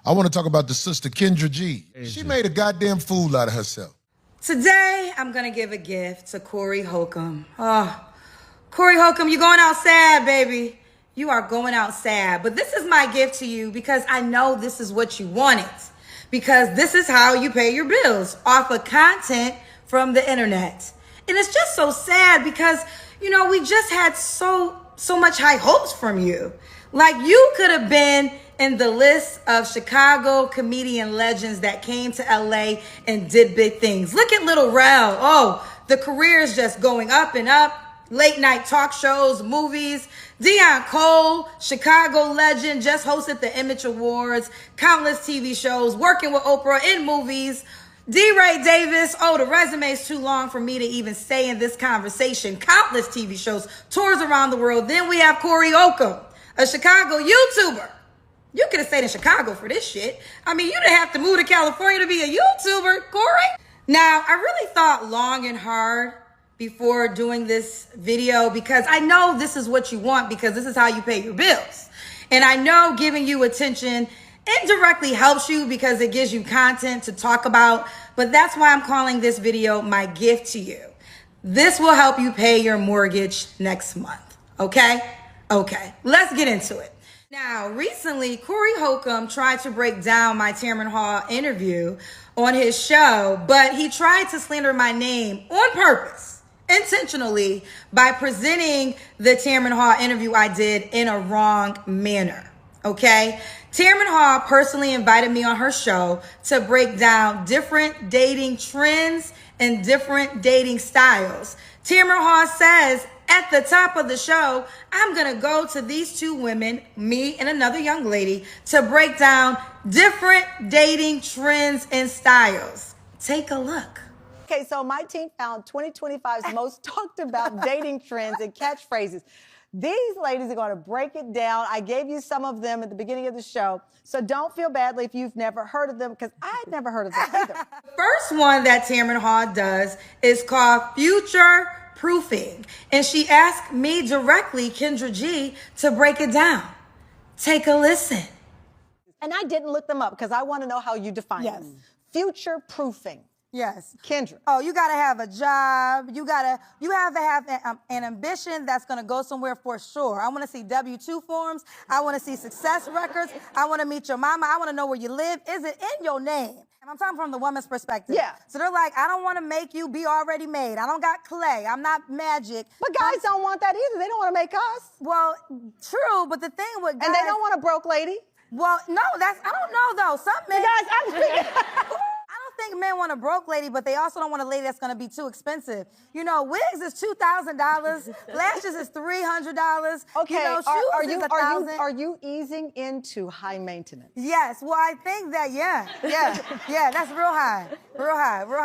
I want to talk about the sister Kendra G. She made a goddamn fool out of herself. Today, I'm going to give a gift to Corey Holcomb. Oh, Corey Holcomb, you're going out sad, baby. You are going out sad. But this is my gift to you because I know this is what you wanted. Because this is how you pay your bills, off of content from the internet. And it's just so sad because, you know, we just had so much high hopes from you. Like, you could have been in the list of Chicago comedian legends that came to LA and did big things. Look at Lil Rel. Oh, the career is just going up and up. Late night talk shows, movies. Deion Cole, Chicago legend, just hosted the Image Awards, countless TV shows, working with Oprah in movies. D-Ray Davis, oh, the resume is too long for me to even say in this conversation. Countless TV shows, tours around the world. Then we have Corey Holcomb, a Chicago YouTuber. You could have stayed in Chicago for this shit. I mean, you didn't have to move to California to be a YouTuber, Corey. Now, I really thought long and hard before doing this video because I know this is what you want because this is how you pay your bills. And I know giving you attention indirectly helps you because it gives you content to talk about, but that's why I'm calling this video my gift to you. This will help you pay your mortgage next month, okay? Okay, let's get into it. Now, recently, Corey Holcomb tried to break down my Tamron Hall interview on his show, but he tried to slander my name on purpose, intentionally, by presenting the Tamron Hall interview I did in a wrong manner, okay? Tamron Hall personally invited me on her show to break down different dating trends and different dating styles. Tamron Hall says at the top of the show, I'm going to go to these two women, me and another young lady, to break down different dating trends and styles. Take a look. Okay, so my team found 2025's most talked about dating trends and catchphrases. These ladies are going to break it down. I gave you some of them at the beginning of the show, so don't feel badly if you've never heard of them, because I had never heard of them either. The first one that Tamron Hall does is called future proofing, and she asked me directly, Kendra G, to break it down. Take a listen. And I didn't look them up because I want to know how you define Yes. them. Future proofing. Yes. Kendra. Oh, you got to have a job. You have to have an ambition that's going to go somewhere for sure. I want to see W-2 forms. I want to see success records. I want to meet your mama. I want to know where you live. Is it in your name? And I'm talking from the woman's perspective. Yeah. So they're like, I don't want to make you be already made. I don't got clay. I'm not magic. But guys don't want that either. They don't want to make us. Well, true, but the thing with guys... And they don't want a broke lady. Well, no, I don't know, though. Some men... Guys, I'm speaking... I think men want a broke lady, but they also don't want a lady that's going to be too expensive. You know, wigs is $2,000, lashes is $300. Okay, you know, shoes is $1,000. Are you easing into high maintenance? Yes, well, I think that, yeah, that's real high.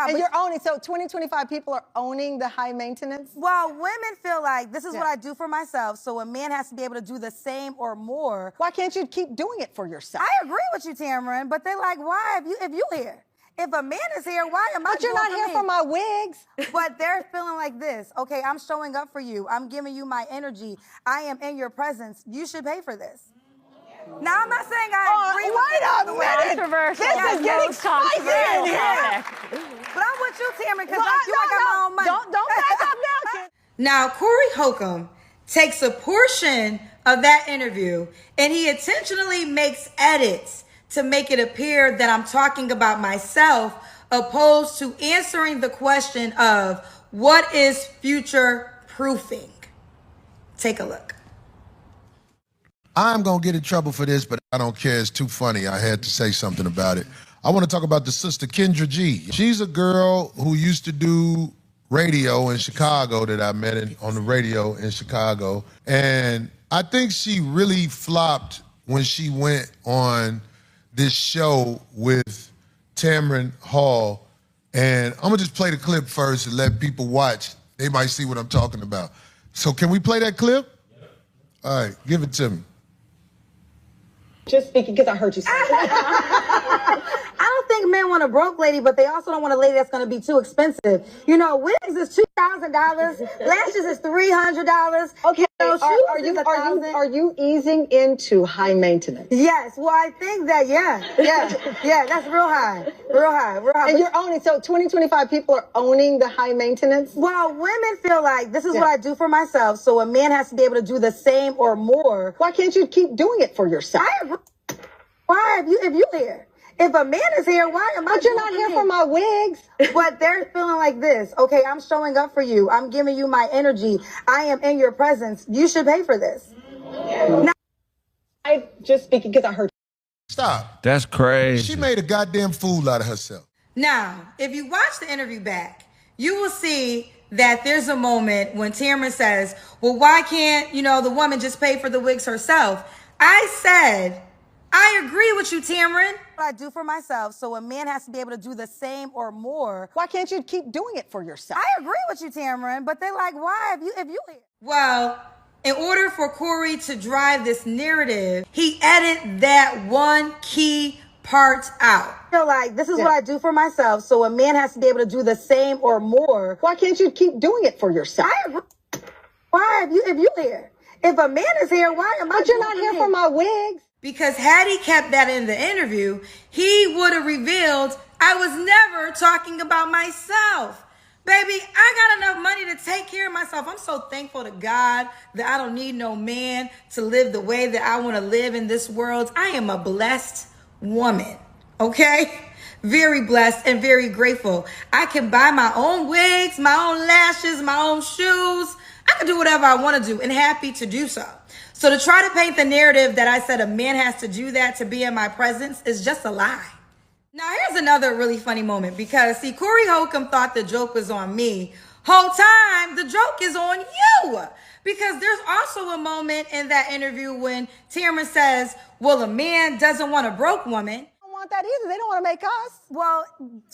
And you're owning, so 2025 people are owning the high maintenance? Well, women feel like this is what I do for myself, so a man has to be able to do the same or more. Why can't you keep doing it for yourself? I agree with you, Tamron, but they're like, why if you here? If a man is here, why am I But you're not here for my wigs. But they're feeling like this. Okay, I'm showing up for you. I'm giving you my energy. I am in your presence. You should pay for this. Now, I'm not saying I agree with wait a minute. This is getting spicy in here. But I'm with you, Tamron, because I got my own money. Don't back up now, kid. Now, Corey Holcomb takes a portion of that interview, and he intentionally makes edits to make it appear that I'm talking about myself, opposed to answering the question of what is future proofing. Take a look. I'm going to get in trouble for this, but I don't care. It's too funny. I had to say something about it. I want to talk about the sister Kendra G. She's a girl who used to do radio in Chicago that I met on the radio in Chicago. And I think she really flopped when she went on this show with Tamron Hall. And I'm gonna just play the clip first and let people watch. They might see what I'm talking about. So can we play that clip? Yeah. All right, give it to me. Just speaking because I heard you say I don't think men want want a broke lady, but they also don't want a lady that's going to be too expensive. You know, wigs is $2,000, lashes is $300. Okay, You know, shoes is are you easing into high maintenance? Yes, well, I think that, yeah, that's real high. And you're owning, so 2025 people are owning the high maintenance? Well, women feel like this is what I do for myself, so a man has to be able to do the same or more. Why can't you keep doing it for yourself? I agree. Why, if you here? If a man is here, why am I? But you're not here for my wigs. But they're feeling like this. Okay, I'm showing up for you. I'm giving you my energy. I am in your presence. You should pay for this. Now, I just speaking because I heard. Stop. That's crazy. She made a goddamn fool out of herself. now, if you watch the interview back, you will see that there's a moment when Tamron says, well, why can't, the woman just pay for the wigs herself? I said, I agree with you, Tamron. What I do for myself, so a man has to be able to do the same or more. Why can't you keep doing it for yourself? I agree with you, Tamron, but they're like, why if you here? Well, in order for Corey to drive this narrative, he edited that one key part out. I feel like this is what I do for myself, so a man has to be able to do the same or more. Why can't you keep doing it for yourself? I agree. Why if you here? If a man is here, why am I? But you're not here for my wigs. Because had he kept that in the interview, he would have revealed I was never talking about myself. Baby, I got enough money to take care of myself. I'm so thankful to God that I don't need no man to live the way that I want to live in this world. I am a blessed woman, okay? Very blessed and very grateful. I can buy my own wigs, my own lashes, my own shoes. I can do whatever I want to do and happy to do so. So to try to paint the narrative that I said a man has to do that to be in my presence is just a lie. Now, here's another really funny moment because, see, Corey Holcomb thought the joke was on me. Whole time, the joke is on you. Because there's also a moment in that interview when Tamron says, well, a man doesn't want a broke woman. They don't want that either. They don't want to make us. Well,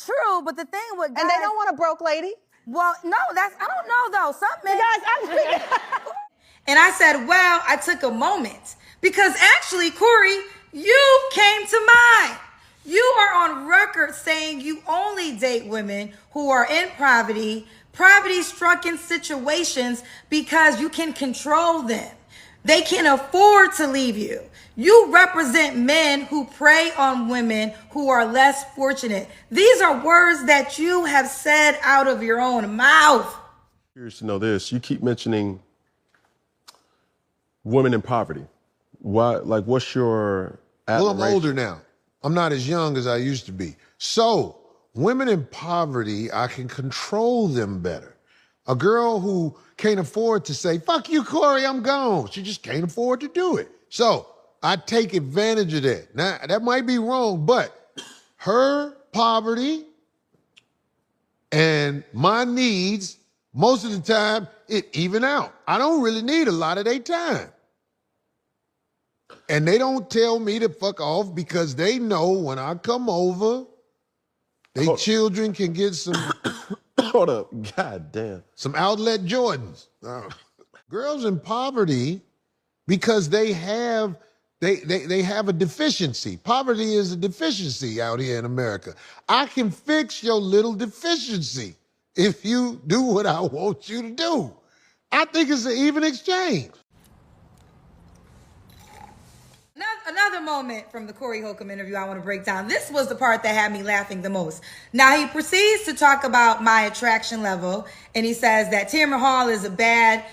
true, but the thing with guys... And they don't want a broke lady. Well, no, I don't know, though. Some men... Guys, I'm speaking... And I said, well, I took a moment. Because actually, Corey, you came to mind. You are on record saying you only date women who are in poverty-stricken situations because you can control them. They can afford to leave you. You represent men who prey on women who are less fortunate. These are words that you have said out of your own mouth. Curious to know this. You keep mentioning women in poverty. Why? Like, what's your Well, admiration? I'm older now. I'm not as young as I used to be. So, women in poverty, I can control them better. A girl who can't afford to say, fuck you, Corey, I'm gone. She just can't afford to do it. So, I take advantage of that. Now, that might be wrong, but her poverty and my needs, most of the time, it even out. I don't really need a lot of their time. And they don't tell me to fuck off because they know when I come over, they children can get some Hold up. God damn. some outlet Jordans. Girls in poverty, because they have a deficiency. Poverty is a deficiency out here in America. I can fix your little deficiency if you do what I want you to do. I think it's an even exchange. Another moment from the Corey Holcomb interview I want to break down. This was the part that had me laughing the most. Now, he proceeds to talk about my attraction level, and he says that Tamron Hall is a bad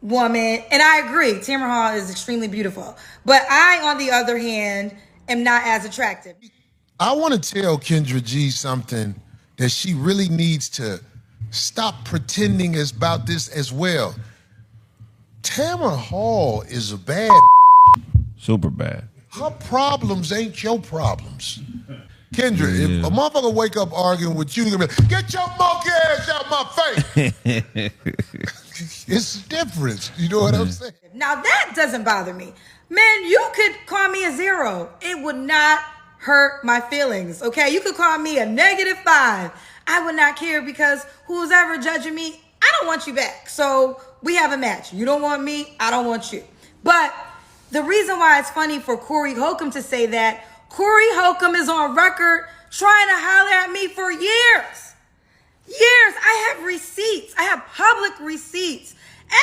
woman, and I agree. Tamron Hall is extremely beautiful. But I, on the other hand, am not as attractive. I want to tell Kendra G something that she really needs to stop pretending about this as well. Tamron Hall is a bad. Super bad. Her problems ain't your problems. Kendra, if a motherfucker wake up arguing with you, you're gonna be like, get your monkey ass out my face. It's a difference. You know what I'm saying? Now, that doesn't bother me. Man, you could call me a 0. It would not hurt my feelings, okay? You could call me a -5. I would not care because who's ever judging me, I don't want you back. So we have a match. You don't want me, I don't want you. But the reason why it's funny for Corey Holcomb to say that, Corey Holcomb is on record trying to holler at me for years. Years. I have receipts. I have public receipts.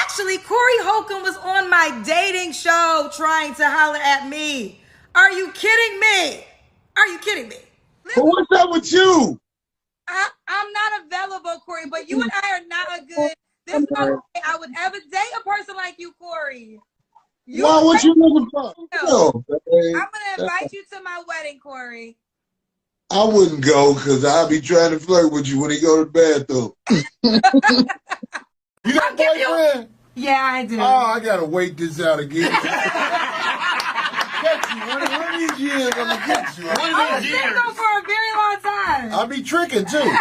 Actually, Corey Holcomb was on my dating show trying to holler at me. Are you kidding me? Are you kidding me? But what's up with you? I'm not available, Corey, but you and I are not a good. There's no way I would ever date a person like you, Corey. Why? What you looking for? No, I'm gonna invite you to my wedding, Corey. I wouldn't go because I'll be trying to flirt with you when he go to the bathroom. You got a boyfriend? Yeah, I do. Oh, I gotta wait this out again. Get you. One of these years, I'm gonna get you. I was single for a very long time. I'll be tricking too.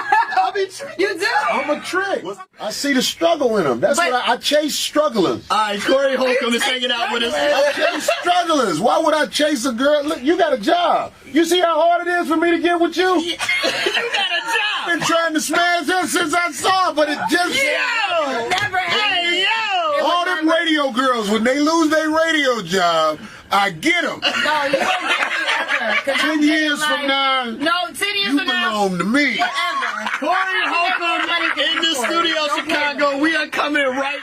You do? I'm a trick. I see the struggle in them. That's what I chase strugglers. All right, Corey Holcomb is hanging out with us. I chase strugglers. Why would I chase a girl? Look, you got a job. You see how hard it is for me to get with you? You got a job. I've been trying to smash her since I saw her, but it just... Never happened. Hey, yo. All them radio girls, when they lose their radio job, I get them. No, you won't get me ever. 10 years from now, No, 10 years you from now. belong to me. Whatever. Corey Holcomb in the studio, Chicago. We are coming right.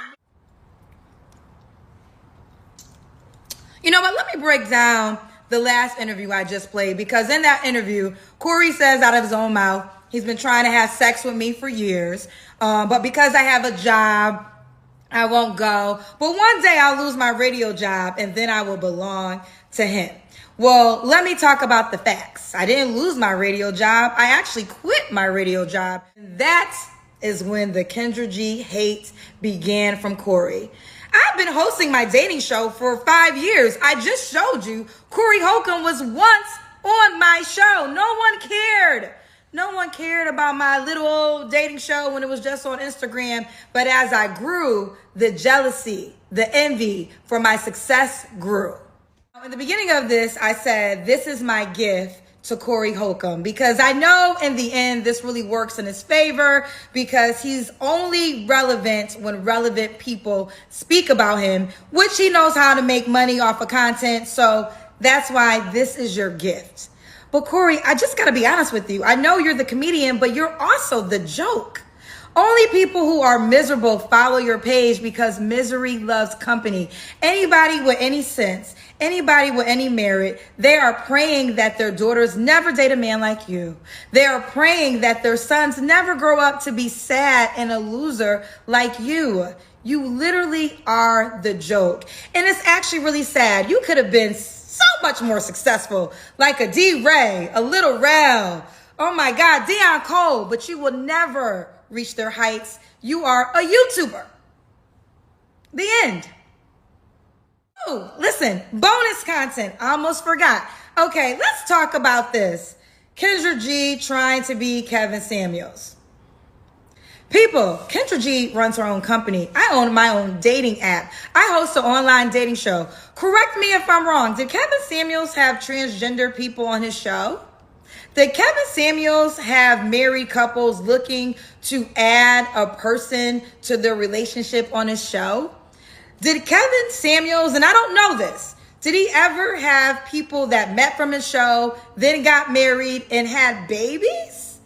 You know what? Let me break down the last interview I just played, because in that interview, Corey says out of his own mouth, he's been trying to have sex with me for years. But because I have a job, I won't go. But one day I'll lose my radio job and then I will belong to him. Well, let me talk about the facts. I didn't lose my radio job. I actually quit my radio job. That is when the Kendra G hate began from Corey. I've been hosting my dating show for 5 years. I just showed you Corey Holcomb was once on my show. No one cared. No one cared about my little old dating show when it was just on Instagram. But as I grew, the jealousy, the envy for my success grew. In the beginning of this, I said, this is my gift to Corey Holcomb, because I know in the end this really works in his favor, because he's only relevant when relevant people speak about him, which he knows how to make money off of content. So that's why this is your gift. But Corey, I just gotta be honest with you. I know you're the comedian, but you're also the joke. Only people who are miserable follow your page because misery loves company. Anybody with any sense, anybody with any merit, they are praying that their daughters never date a man like you. They are praying that their sons never grow up to be sad and a loser like you. You literally are the joke. And it's actually really sad. You could have been so much more successful, like a D-Ray, a Little Rel. Oh my God, Deion Cole, but you will never reach their heights. You are a YouTuber. The end. Oh, listen, bonus content. I almost forgot. Okay, let's talk about this. Kendra G trying to be Kevin Samuels. People, Kendra G runs her own company. I own my own dating app. I host an online dating show. Correct me if I'm wrong. Did Kevin Samuels have transgender people on his show? Did Kevin Samuels have married couples looking to add a person to their relationship on his show? Did Kevin Samuels, and I don't know this, did he ever have people that met from his show, then got married and had babies?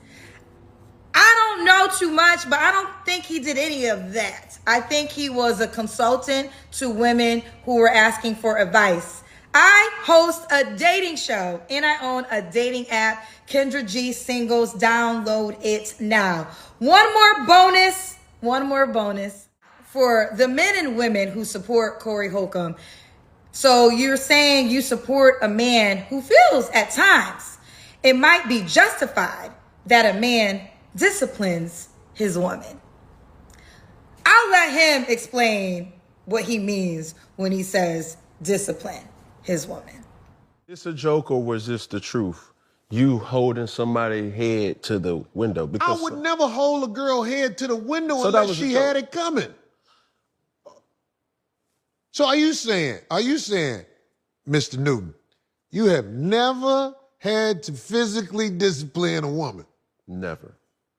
I don't know too much, but I don't think he did any of that. I think he was a consultant to women who were asking for advice. I host a dating show and I own a dating app, Kendra G Singles. Download it now. One more bonus for the men and women who support Corey Holcomb. So you're saying you support a man who feels at times it might be justified that a man disciplines his woman. I'll let him explain what he means when he says discipline his woman. Is this a joke or was this the truth? You holding somebody's head to the window? Because I would never hold a girl head to the window So that unless was a she joke. had it coming. So are you saying, Mr. Newton, you have never had to physically discipline a woman? Never.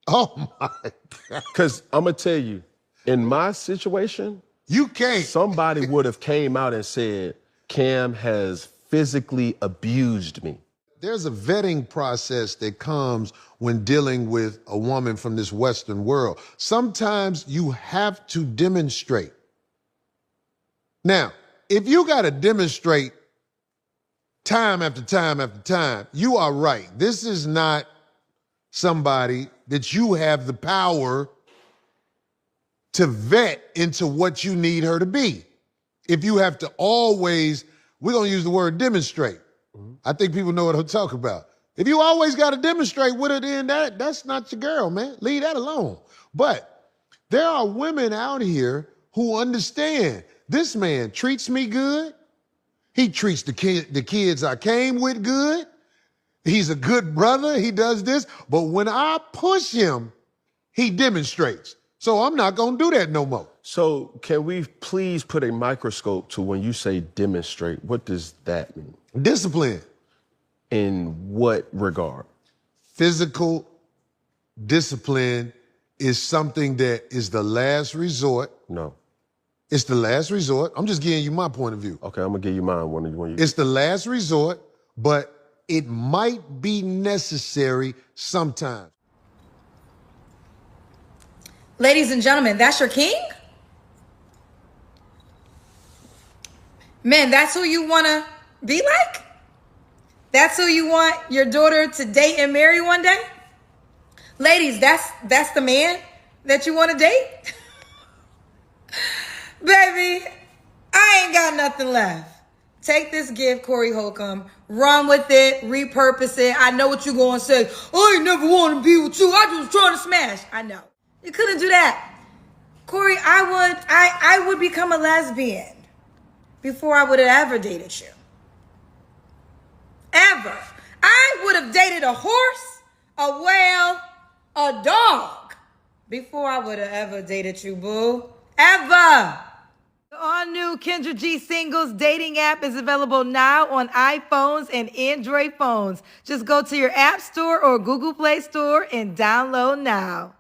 Oh my God. Because I'm going to tell you, in my situation, You can't. somebody would have came out and said, Cam has physically abused me. there's a vetting process that comes when dealing with a woman from this Western world. Sometimes you have to demonstrate. Now, if you got to demonstrate time after time after time, you are right. This is not somebody that you have the power to vet into what you need her to be. If you have to always, we're going to use the word demonstrate. I think people know what I'm talking about. If you always got to demonstrate with her, then that's not your girl, man. Leave that alone. But there are women out here who understand this man treats me good. He treats the kids I came with good. He's a good brother. He does this. But when I push him, he demonstrates. So I'm not going to do that no more. So can we please put a microscope to when you say demonstrate? What does that mean? Discipline. In what regard? Physical discipline is something that is the last resort. No. It's the last resort. I'm just giving you my point of view. Okay, I'm going to give you mine. When you... It's the last resort, but it might be necessary sometimes. Ladies and gentlemen, that's your king? Men, that's who you want to be like? That's who you want your daughter to date and marry one day? Ladies, that's the man that you want to date? Baby, I ain't got nothing left. Take this gift, Corey Holcomb, run with it, repurpose it. I know what you're going to say. I ain't never want to be with you. I just trying to smash. I know. You couldn't do that. Corey, I would become a lesbian before I would have ever dated you. Ever. I would have dated a horse, a whale, a dog before I would have ever dated you, boo. Ever. The all-new Kendra G Singles dating app is available now on iPhones and Android phones. Just go to your App Store or Google Play Store and download now.